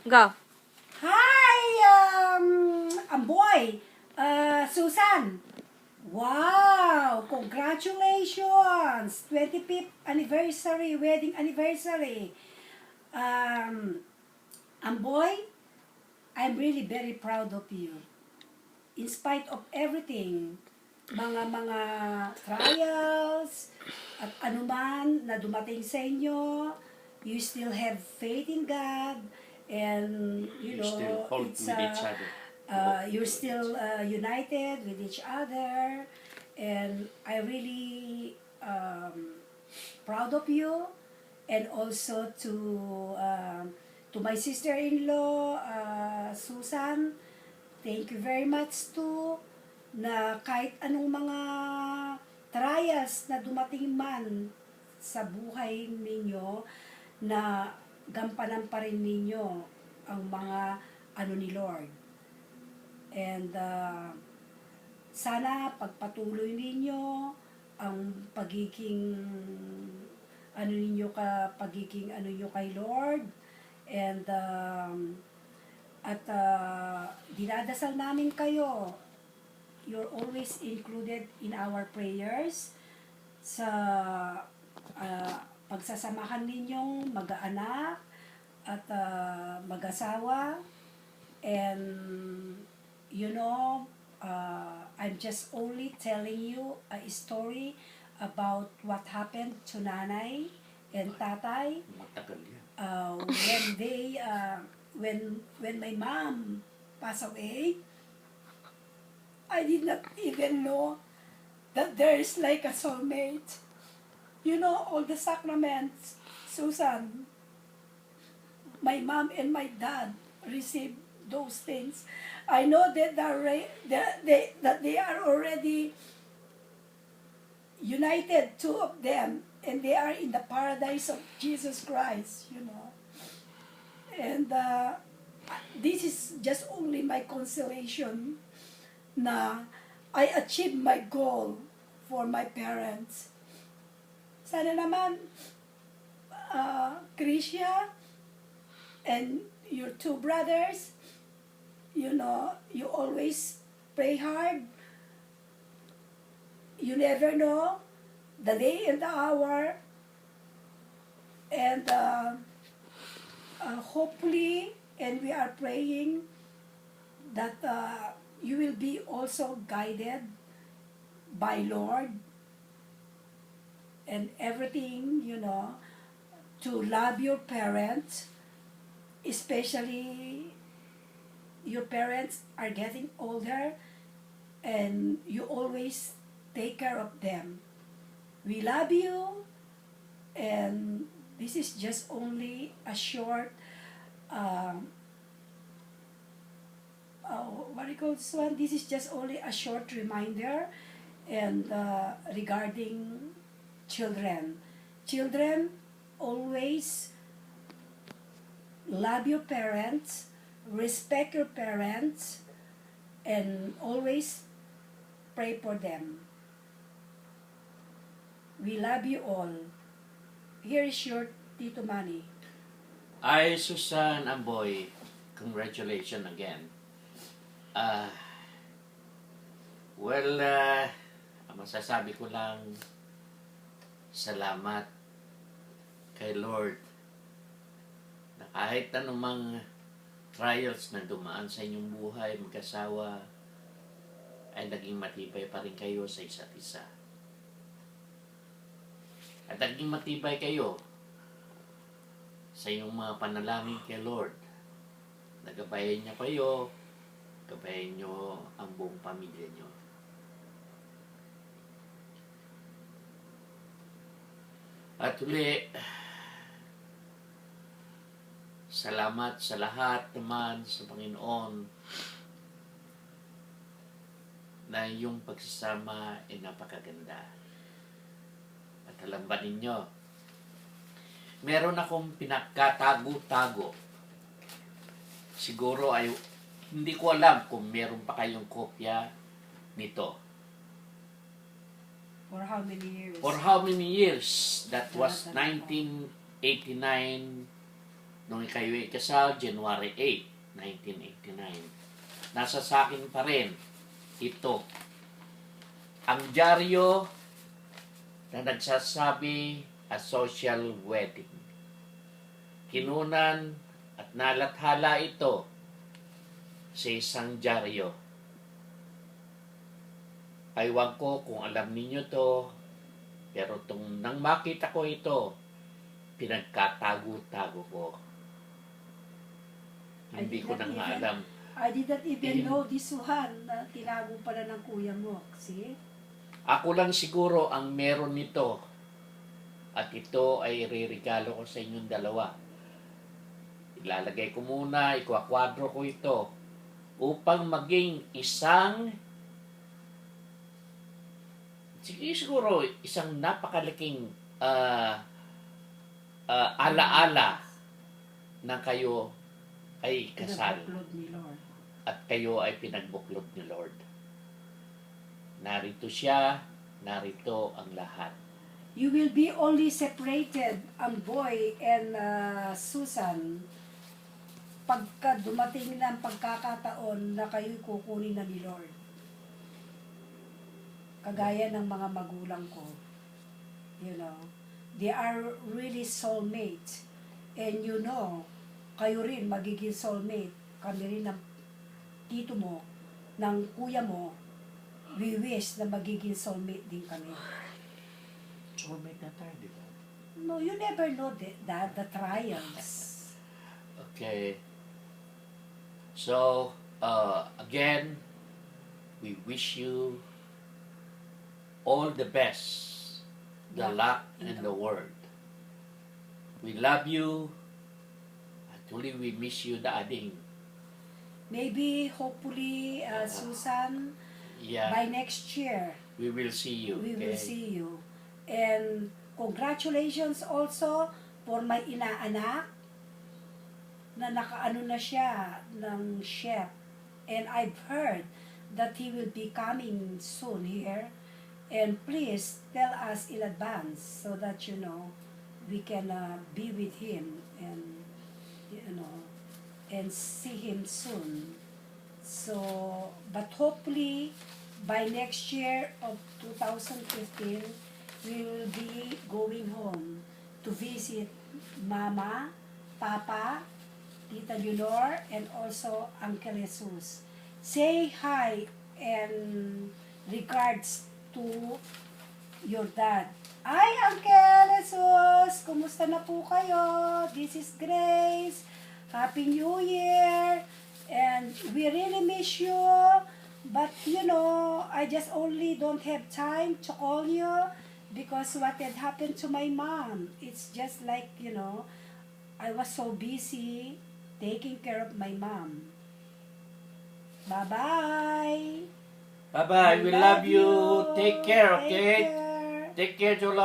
Go. Hi, Amboy, Susan. Wow, congratulations! 25th anniversary, wedding anniversary. Amboy, I'm really very proud of you. In spite of everything, mga trials, at anuman na dumating sa inyo, you still have faith in God, and you know, still hold it's, with each other. you're still united with each other, and I really proud of you, and also to my sister-in-law, Susan. Thank you very much too, na kahit anong mga trials na dumating man sa buhay ninyo, na gampanan pa rin ninyo ang mga ano ni Lord. And sana pagpatuloy ninyo ang pagiging pagiging ano niyo kay Lord, and dinadasal namin kayo. You're always included in our prayers sa pagsasamahan ninyong mag-aanak at mag-asawa. And you know, I'm just only telling you a story about what happened to nanay and tatay Matagal yan. when they when my mom passed away. I did not even know that there is like a soulmate. You know, all the sacraments, Susan, my mom and my dad received those things. I know that they are already united, two of them, and they are in the paradise of Jesus Christ, you know. And this is just only my consolation na I achieved my goal for my parents. Sana naman, Krisha and your two brothers, you know, you always pray hard. You never know the day and the hour, and hopefully, and we are praying that you will be also guided by Lord, and everything, you know, to love your parents, especially your parents are getting older, and you always take care of them. We love you, and this is just only a short what do you call this one? This is just only a short reminder, and regarding children. Children, always love your parents, respect your parents, and always pray for them. We love you all. Here is your Tito Manny. Ay, Susan Amboy, congratulations again. Masasabi ko lang, salamat kay Lord na kahit anumang trials na dumaan sa inyong buhay, mag-asawa, ay naging matibay pa rin kayo sa isa't isa. At naging matibay kayo sa inyong mga panalangin kay Lord. Nagabayan niya kayo, gabayan niyo ang buong pamilya niyo. At uli, salamat sa lahat naman sa Panginoon na yung pagsasama ay napakaganda. At alam ba ninyo, meron akong pinagkatago-tago. Siguro ay hindi ko alam kung meron pa kayong kopya nito. For how many years? For how many years? That was 1989 nung kayo ikasal, January 8, 1989. Nasa sa akin pa rin ito. Ang dyaryo na nagsasabi a social wedding. Kinunan at nalathala ito sa isang dyaryo. Aywan ko kung alam ninyo to, pero nang makita ko ito, pinagkatago-tago ko. Hindi ko na nga alam. I didn't even know this one na tinago pala ng kuya mo. See? Ako lang siguro ang meron nito. At ito ay ririgalo ko sa inyong dalawa. Ilalagay ko muna, ikwadro ko ito upang maging isang siguro isang napakalaking alaala na kayo ay kasal Pinagbuklod ni Lord. at kayo ay pinagbuklod ni Lord. Narito siya, narito ang lahat. You will be only separated, ang boy and Susan, pagka dumating ng pagkakataon na kayo'y kukunin na ni Lord. Kagaya ng mga magulang ko. You know, they are really soulmates. And you know, kayo rin magiging soulmate. Kami rin ng tito mo, ng kuya mo, we wish na magiging soulmate din kami. Soulmate na tayo, di ba? No, you never know the trials. Okay. So, again, we wish you all the best, the luck and the word. We love you. Actually, we miss you, Dading. Maybe, hopefully, Susan, Yeah, by next year, we will see you. we okay? will see you. And congratulations also for my inaanak na nakaano na siya ng chef. And I've heard that he will be coming soon here. And please tell us in advance so that you know we can be with him and and see him soon. So, but hopefully by next year of 2015 we will be going home to visit Mama, Papa, Tita Leonor, and also Uncle Jesus. Say hi and regards to your dad. Hi, Uncle Jesus! Kumusta na po kayo? This is Grace. Happy New Year! And we really miss you. But, you know, I just only don't have time to call you because what had happened to my mom. It's just like, you know, I was so busy taking care of my mom. Bye-bye! Bye-bye. We love you. Take care, Take okay? care. Take care, Jola.